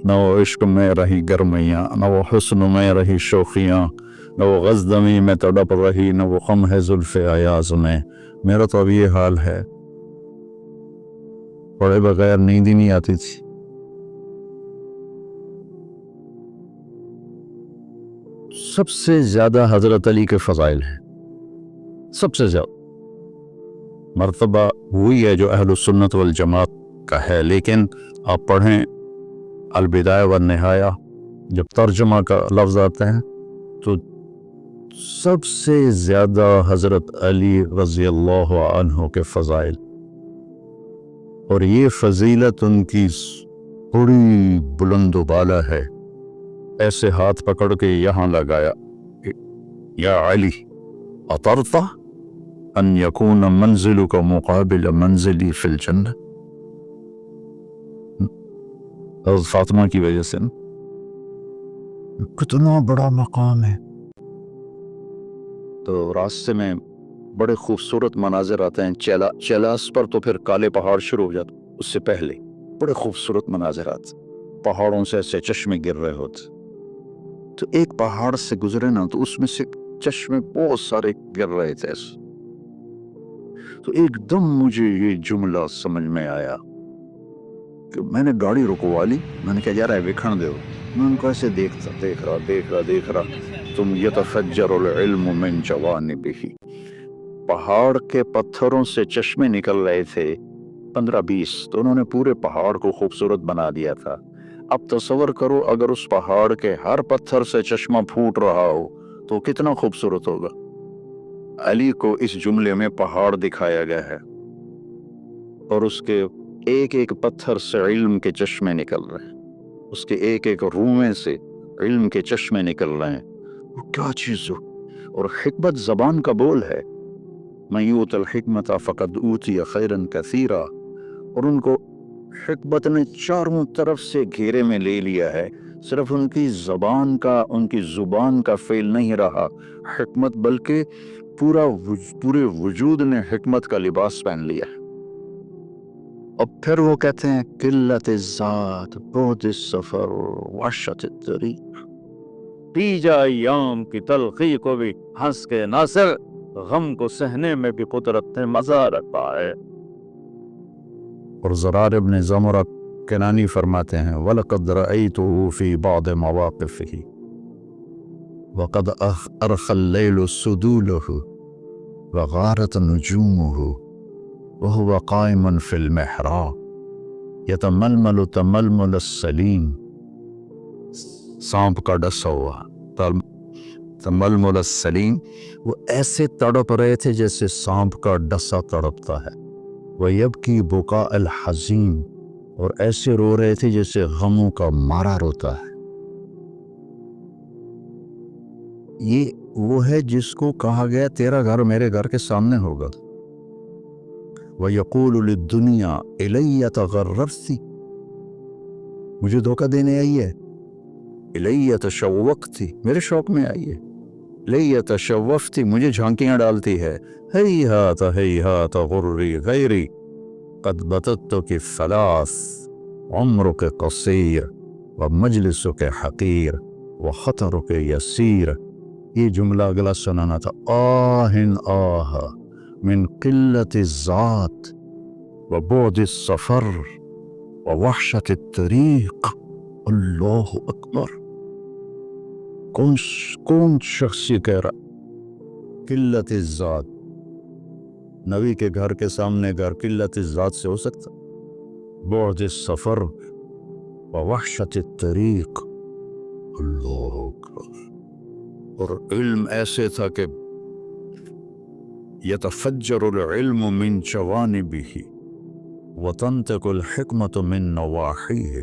نہ وہ عشق میں رہی گرمیاں، نہ وہ حسن میں رہی شوخیاں، نہ وہ غزدمی میں تڑپ رہی، نہ وہ غم ہے زلف ایاز میں۔ میرا تو اب یہ حال ہے، پڑھے بغیر نیند ہی نہیں آتی تھی۔ سب سے زیادہ حضرت علی کے فضائل ہیں، سب سے زیادہ مرتبہ وہی ہے جو اہل السنت والجماعت کا ہے، لیکن آپ پڑھیں البدایہ والنہایہ، جب ترجمہ کا لفظ آتا ہے تو سب سے زیادہ حضرت علی رضی اللہ عنہ کے فضائل، اور یہ فضیلت ان کی بڑی بلند و بالا ہے۔ ایسے ہاتھ پکڑ کے یہاں لگایا، یا علی اطرت ان یکون منزلک مقابل منزلی فی الجنہ۔ حضرت فاطمہ کی وجہ سے کتنا بڑا مقام ہے۔ تو راستے میں بڑے خوبصورت مناظر آتے ہیں، چیلاس پر تو پھر کالے پہاڑ شروع ہو جاتے، اس سے پہلے بڑے خوبصورت مناظر آتے، پہاڑوں سے ایسے چشمے گر رہے ہوتے، تو ایک پہاڑ سے گزرے نا تو اس میں سے چشمے بہت سارے گر رہے تھے، تو ایک دم مجھے یہ جملہ سمجھ میں آیا کہ میں نے گاڑی رکوا لی، میں نے کہا یار ہے وکھن دے، میں ان کو ایسے دیکھ رہا تم یتفجر العلم من جوانبہ، پہاڑ کے پتھروں سے چشمے نکل رہے تھے 15-20، تو انہوں نے پورے پہاڑ کو خوبصورت بنا دیا تھا۔ اب تصور کرو اگر اس پہاڑ کے ہر پتھر سے چشمہ پھوٹ رہا ہو تو کتنا خوبصورت ہوگا۔ علی کو اس جملے میں پہاڑ دکھایا گیا ہے، اور اس کے ایک ایک پتھر سے علم کے چشمے نکل رہے ہیں، اس کے ایک ایک رومے سے علم کے چشمے نکل رہے ہیں۔ وہ کیا چیز ہو، اور حکمت زبان کا بول ہے، من یؤت الحکمت فقد اوتی خیرا کثیرا، اور ان کو حکمت نے چاروں طرف سے گھیرے میں لے لیا ہے۔ صرف ان کی زبان کا فعل نہیں رہا حکمت، بلکہ پورے وجود نے حکمت کا لباس پہن لیا۔ اور پھر وہ کہتے ہیں قلت الذات بعد السفر وحشت الطریق، پی جا ایام کی تلخی کو بھی ہنس کے ناصر، غم کو سہنے میں بھی قدرت نے مزہ رکھا ہے۔ اور زرار ابن زمرہ کنانی فرماتے ہیں وَلَقَدْ رَأَيْتُهُ فِي بَعْضِ مَوَاقِفِهِ وَقَدْ أَرْخَى اللَّيْلُ سُدُولَهُ وَغَارَتْ نُجُومُهُ وَهُوَ قَائِمٌ فِي الْمِحْرَابِ يَتَمَلْمَلُ تَمَلْمُلَ السَّلِيمِ، سانپ کا ڈسا ہوا تململ السلیم، وہ ایسے تڑپ رہے تھے جیسے سانپ کا ڈسا تڑپتا ہے۔ وَيَبْكِي بُكَاءَ الْحَزِينِ، اور ایسے رو رہے تھے جیسے غموں کا مارا روتا ہے۔ یہ وہ ہے جس کو کہا گیا تیرا گھر میرے گھر کے سامنے ہوگا۔ وَيَقُولُ لِلدُّنْيَا إِلَيَّ تَغَرَّرْتِ، مجھے دھوکہ دینے آئی ہے، إِلَيَّ تَشَوَّقْتِ، میرے شوق میں آئی ہے، إِلَيَّ تَشَوَّفْتِ، مجھے جھانکیاں ڈالتی ہے، ہیہات ہیہات غُرِّ غیری قد بتتک الثلاث عمرک قصیر ومجلسک حقیر وخطرک یسیر۔ یہ جملہ اگلا سنانا تھا، آہن آہ من قلت الذات وبعد السفر ووحشت الطریق، اللہ اکبر۔ کون شخص یہ کہہ رہا قلت الذات؟ نبی کے گھر کے سامنے گھر قلت الذات سے ہو سکتا؟ بعد السفر ووحشت الطریق، اللہ اکبر۔ اور علم ایسے تھا کہ یتفجر العلم من جوانبہ وتنطق الحکمت من نواحیہ۔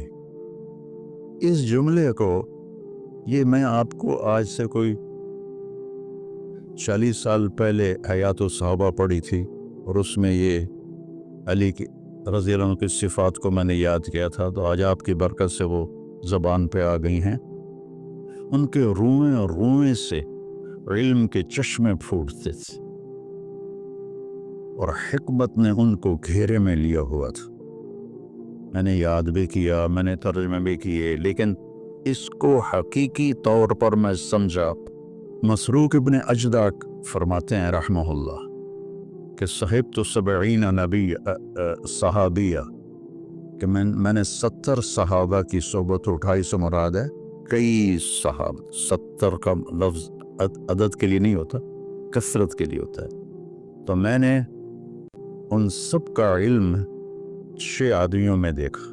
اس جملے کو یہ میں آپ کو آج سے کوئی 40 سال پہلے حیات الصحابہ پڑھی تھی، اور اس میں یہ علی کی رضی اللہ عنہ کی صفات کو میں نے یاد کیا تھا، تو آج آپ کی برکت سے وہ زبان پہ آ گئی ہیں۔ ان کے روئیں سے علم کے چشمے پھوٹتے تھے، اور حکمت نے ان کو گھیرے میں لیا ہوا تھا۔ میں نے یاد بھی کیا، میں نے ترجمے بھی کیے، لیکن اس کو حقیقی طور پر میں سمجھا۔ مسروق ابن اجدع فرماتے ہیں رحمہ اللہ کہ صحبت 70 نبی صحابیہ، کہ میں نے 70 صحابہ کی صحبت اٹھائی، سے مراد ہے کئی صحابہ۔ 70 کا لفظ عدد کے لیے نہیں ہوتا، کثرت کے لیے ہوتا ہے۔ تو میں نے ان سب کا علم 6 آدمیوں میں دیکھا: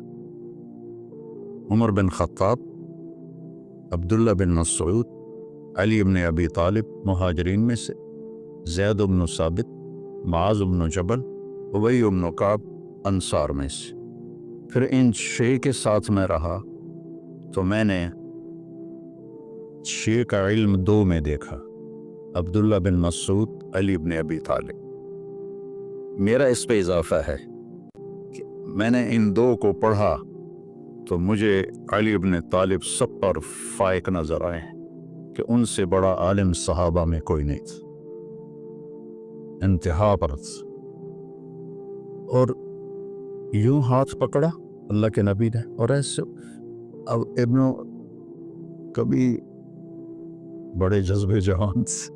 عمر بن خطاب، عبداللہ بن مسعود، علی بن ابی طالب مہاجرین میں سے، زید بن ثابت، معاذ بن جبل، ابی بن کعب انصار میں سے۔ پھر ان 6 کے ساتھ میں رہا تو میں نے 6 کا علم 2 میں دیکھا: عبداللہ بن مسعود، علی بن ابی طالب۔ میرا اس پہ اضافہ ہے کہ میں نے ان 2 کو پڑھا تو مجھے علی بن طالب سب پر فائق نظر آئے کہ ان سے بڑا عالم صحابہ میں کوئی نہیں تھا، انتہا پر۔ اور یوں ہاتھ پکڑا اللہ کے نبی نے، اور ایسے اب ابن کبھی بڑے جذبے جہان سے